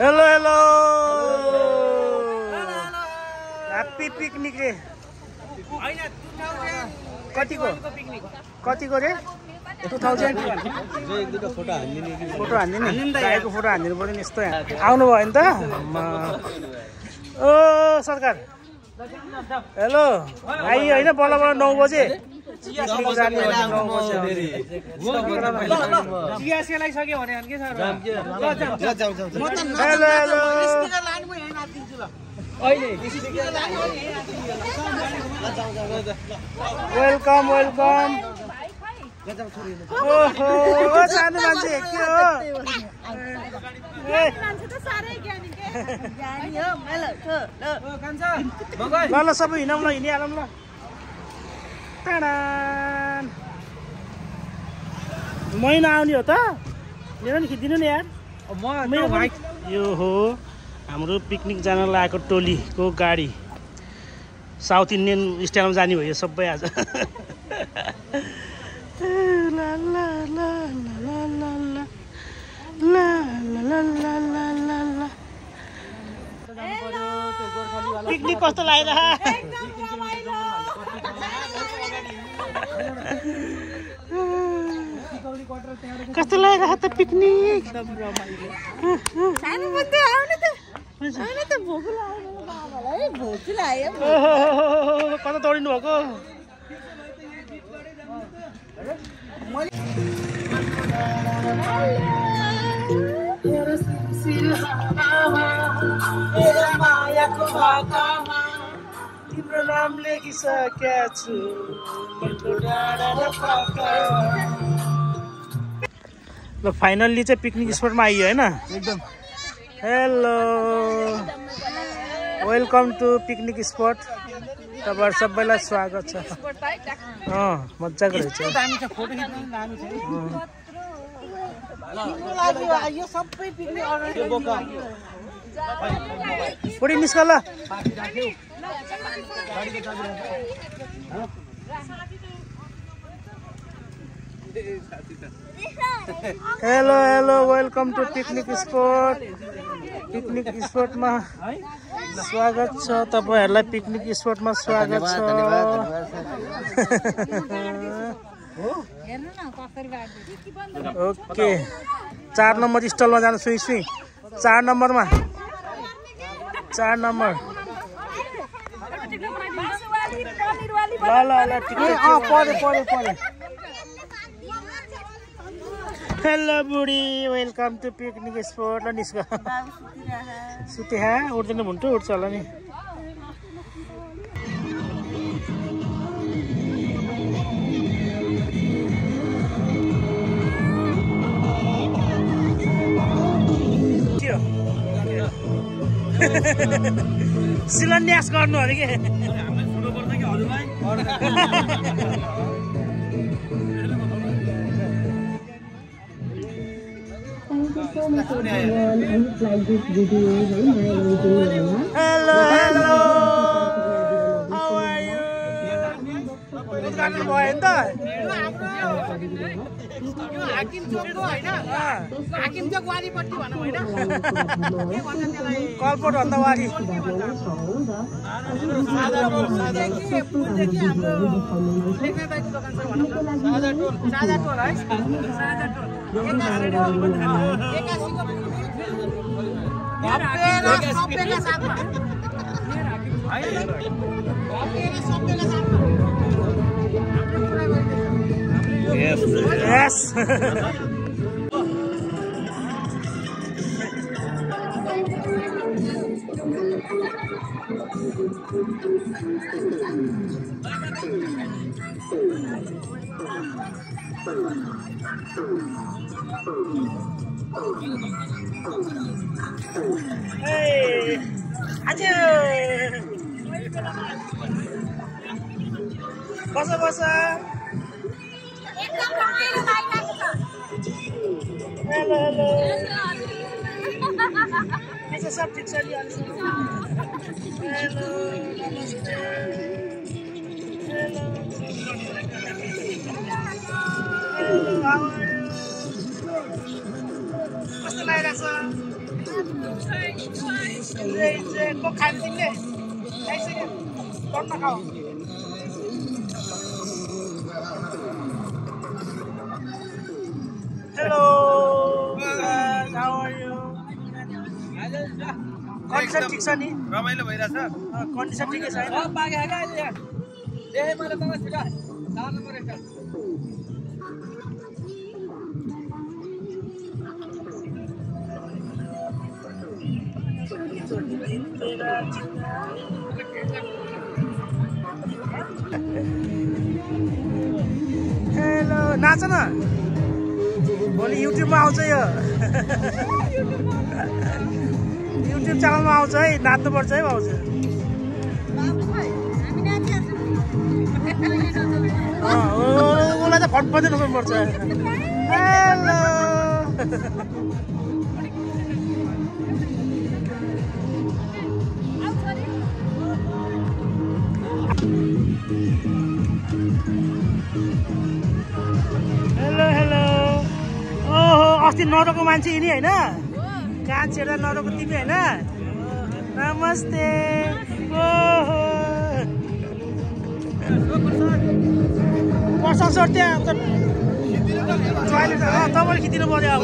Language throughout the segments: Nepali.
हेलो हेलो ह्याप्पी पिकनिक रे कतिको रे 2000 फोटो हान्दिने गाईको फोटो हान्दिनु पर्यो नि यस्तो आउनु भयो नि त ओ सरकार हेलो आइयो होइन बल्ल बल्ल 9 बजे चिया सेलाइसक्यो भने के छ हेलो हेलो वेलकम वेलकम ओहो सानो मान्छे के हो ल ल सबै हिँडौँ ल हिँडिहालौँ ल महिना आउने हो त मेरो नि खिचिदिनु नि यार यो हो हाम्रो पिकनिक जान लागेको टोलीको गाडी साउथ इन्डियन स्टाइलमा जाने भयो सबै आज पिकनिक कस्तो लाग्यो कस्तो लाग्यो त पिकनिक कता दौडिनु भएको तिम्रो नाम लेखिसकेका छु ल फाइनल्ली चाहिँ पिकनिक स्पटमा आइयो होइन एकदम hello welcome to picnic spot तपाईँहरू सबैलाई स्वागत छ मजाको रहेछ पुरै निस्क ल hello hello welcome to picnic स्पटमा स्वागत छ तपाईहरुलाई पिकनिक स्पटमा स्वागत छ ओके 4 नम्बर स्टलमा जानु सुई 4 नम्बरमा 4 नम्बर ल टिकट परे हेलो बुढी वेलकम टु पिकनिक स्पट ल निस्क सुते उठ्दैन भुन्टु उठ्छ होला नि शिलान्यास गर्नु अरे के Hello, hello. How are you? उद्घाटन भयो नि त हाकिम चोकको हैन हाकिम चोक वारीपट्टि भनौँ हैन कलपोट भन्दा वारी साझा टोल है साझा टोल सबैका साथमा Yes. Hey, aja. Basa. Hello. This is subject Hello. Namaste. Hello. How are you? What's the light, sir? को खाने तिमीले खाइसक्यो टन्न खाऊ hello how are you condition ठिक छ नि रमाइलो भइरहेछ कन्डिसन ठिकै छ हैन बागे हैन अहिले यहाँ देखे मैले तपाईँ छिटा जानु पर्छ हेलो नाच न भोलि युट्युबमा आउँछ यो युट्युब च्यानलमा आउँछ है नाच्नुपर्छ है आउँछ उसलाई त फटफटै नसुन्नुपर्छ हेलो हेलो हेलो ओहो अस्ति नरोको मान्छे यिनी होइन कहाँ छेड्दा नरोको तिमी होइन नमस्ते ओहो पर्सा सर त्यहाँ तपाईँले खिचिनु पर्यो अब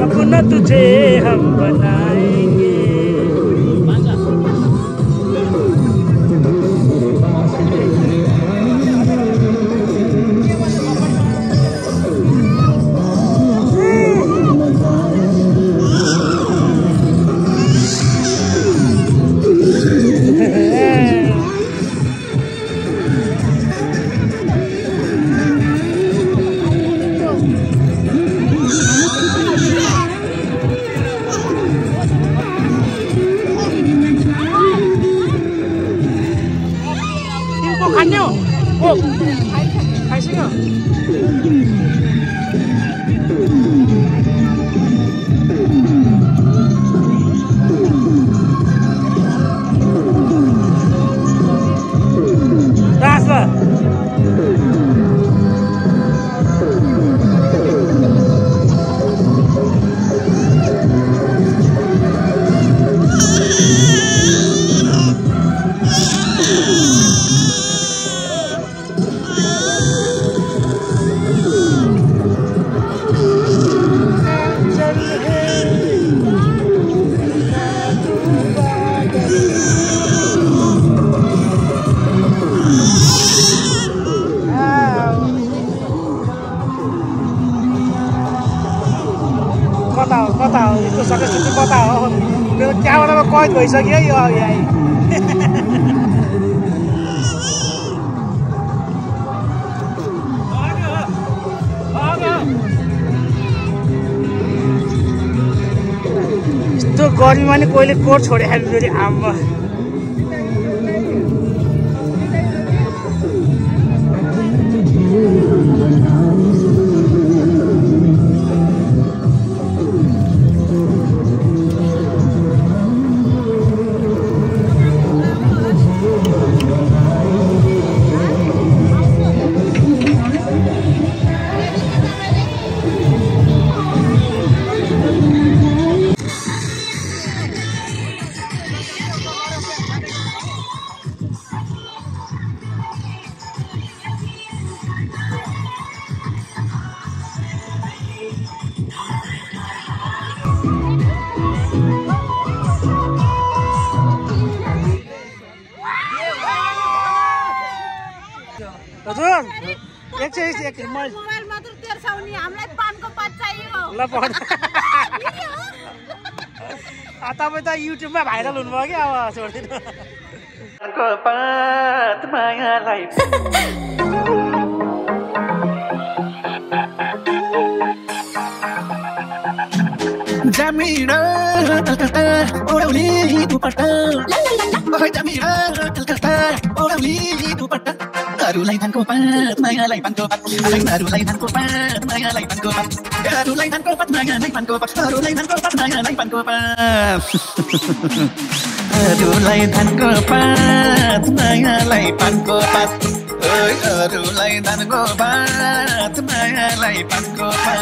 अपना तुझे हम बनाएंगे कता हो यस्तो सकेपछि कता हो मेरो क्यामेरामा कैद भइसक्यो है यो अघि आई यस्तो गर्मीमा नि कोहीले कोट छोडे फेरि आम्मा हजुर एक मोबाइल मात्र 1300 नि हामीलाई पानको पात चाहियो ल पढ तपाईँ त युट्युबमा भाइरल हुनुभयो कि अब छोड्दिनु पानको पात मायालाई Jamira, Calcutta, Orally, Dupatta. Jamira, Calcutta, Orally, Dupatta. Arulai than kopat, Maya like pankopat. Arulai than kopat, Maya like pankopat. Arulai than kopat, Maya like pankopat. Arulai than kopat, Maya like pankopat. Arulai than kopat, Maya like pankopat. Arulai than kopat, Maya like pankopat.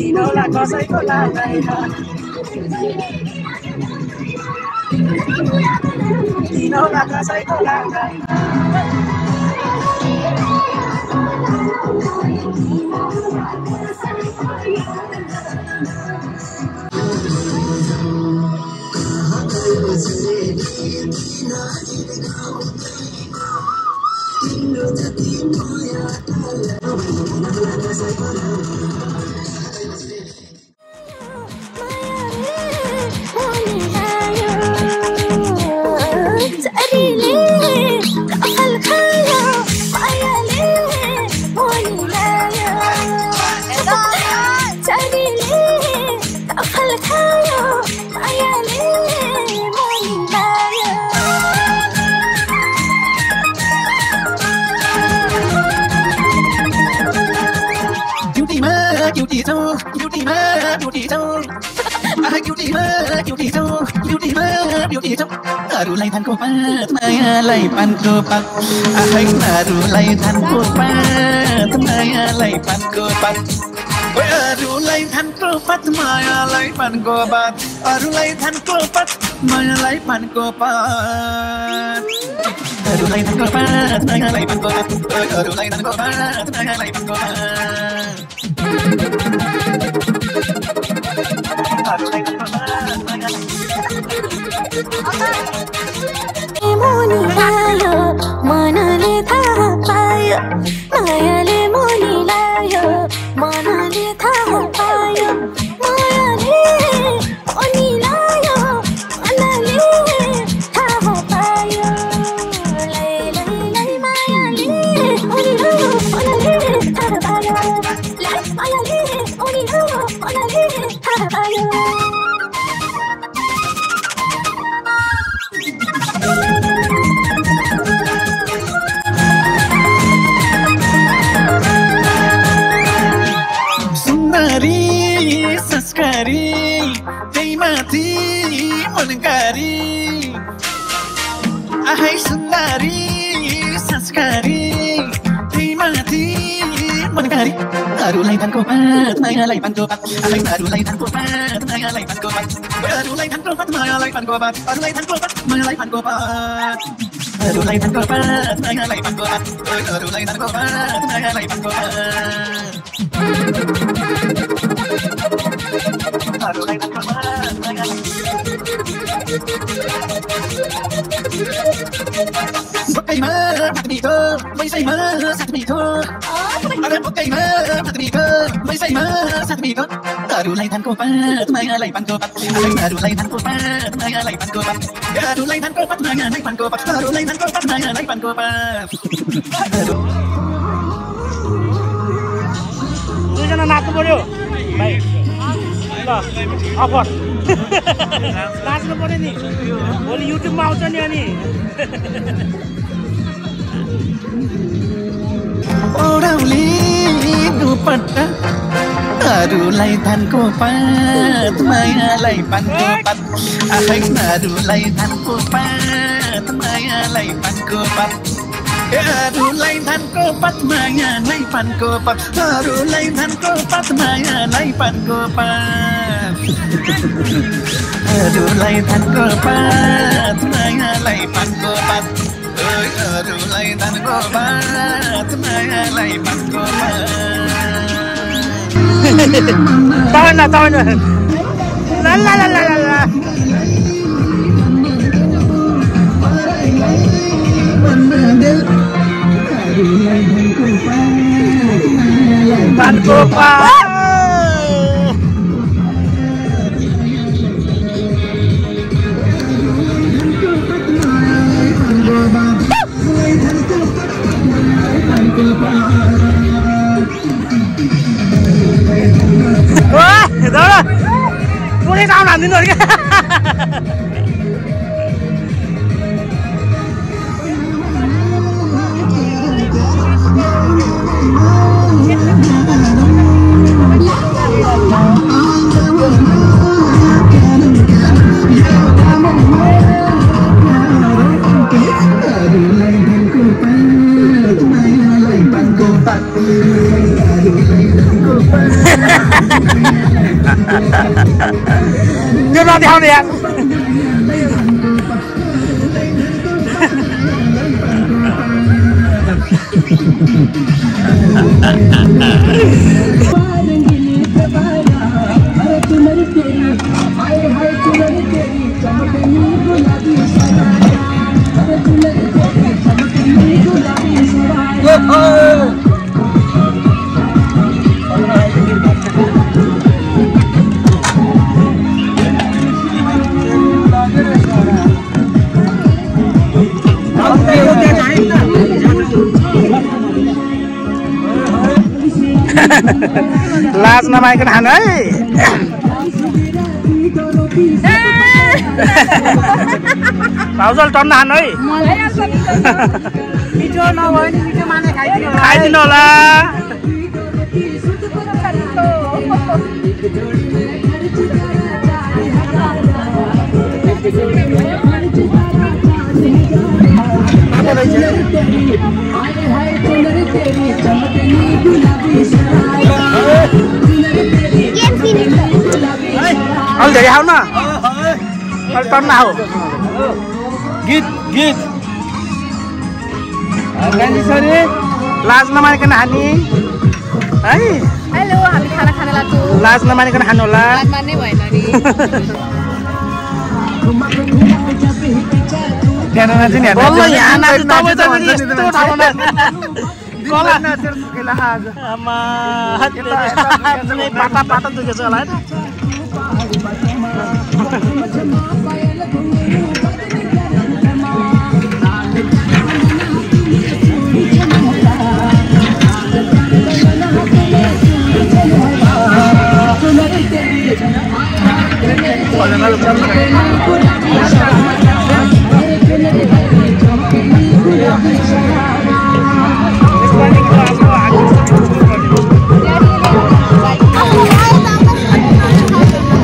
Inola कसैको लाग्दैन Inola कसैको लाग्दैन Arulai than kopat, Maya like pankopat. Arulai than kopat, Maya like pankopat. Arulai than kopat, Maya like pankopat. Arulai than kopat, Maya like pankopat. Arulai than kopat, Maya like pankopat. Arulai than kopat, Maya like pankopat. Arulai than kopat, Maya like Moni लायो मनले थाहा पायो मायाले मोनी लायो मनले थाहा पायो मायाले मोनी लायो मनले थाहा पायो लै लै लै मायाले मोनी लायो मनले थाहा पायो लै मायाले मोनी लायो मनले थाहा पायो Saskari, Taimati, Monkari. Ahai Sundari, Saskari, Taimati, Monkari. Arulai than kopat, Maya like pankopat. Arulai than kopat, Maya like pankopat. Arulai than kopat, Maya like pankopat. Arulai than kopat, Maya like pankopat. Arulai than kopat, Maya like pankopat. Arulai than kopat, Maya like pankopat. Bokay ma, patmito, may say ma, satmito. Ara bokay ma, patmito, may say ma, satmito. Arulay than kopat, maya lay pankopat. Arulay than kopat, maya lay pankopat. Arulay than kopat, maya lay pankopat. Arulay than kopat, maya lay pankopat. दुईजना नाच्नु पर्यो भाइ ल अफर नाच्नु पर्यो नि भोलि युट्युबमा आउँछ नि अनि ओराउली दुपट्टा अरूलाई धानको पात मायालाई पानको पात आफै अरूलाई धानको पात मायालाई पानको पात अरूलाई धानको पात मायालाई पानको पात अरूलाई धानको पात मायालाई पानको पात अरूलाई धानको पात मायालाई पानको पात अरूलाई धानको पात मायालाई पानको पात ताउन ला ला ला ला ला पानको पात पुरै दाउन हान्दिनु क्या त्यो नदेखाउने यार लाज नमाइकन खानु है भाउजूले टन्न खानु है खाइदिनु होला अलि धेरै खाऊ न अलि टन्न खाऊ गीत गीत लाज नमानिकन खाने है हेलो हामी खाना खान लाग्छौँ लाज नमानिकन खानु होला मान्नै भएन नि बल्ल यहाँ नाच्नु तपाईँ त यस्तो ठाउँमा पाटा पाटा दुखेछ होला होइन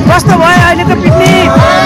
कस्तो भयो अहिले त पिकनिक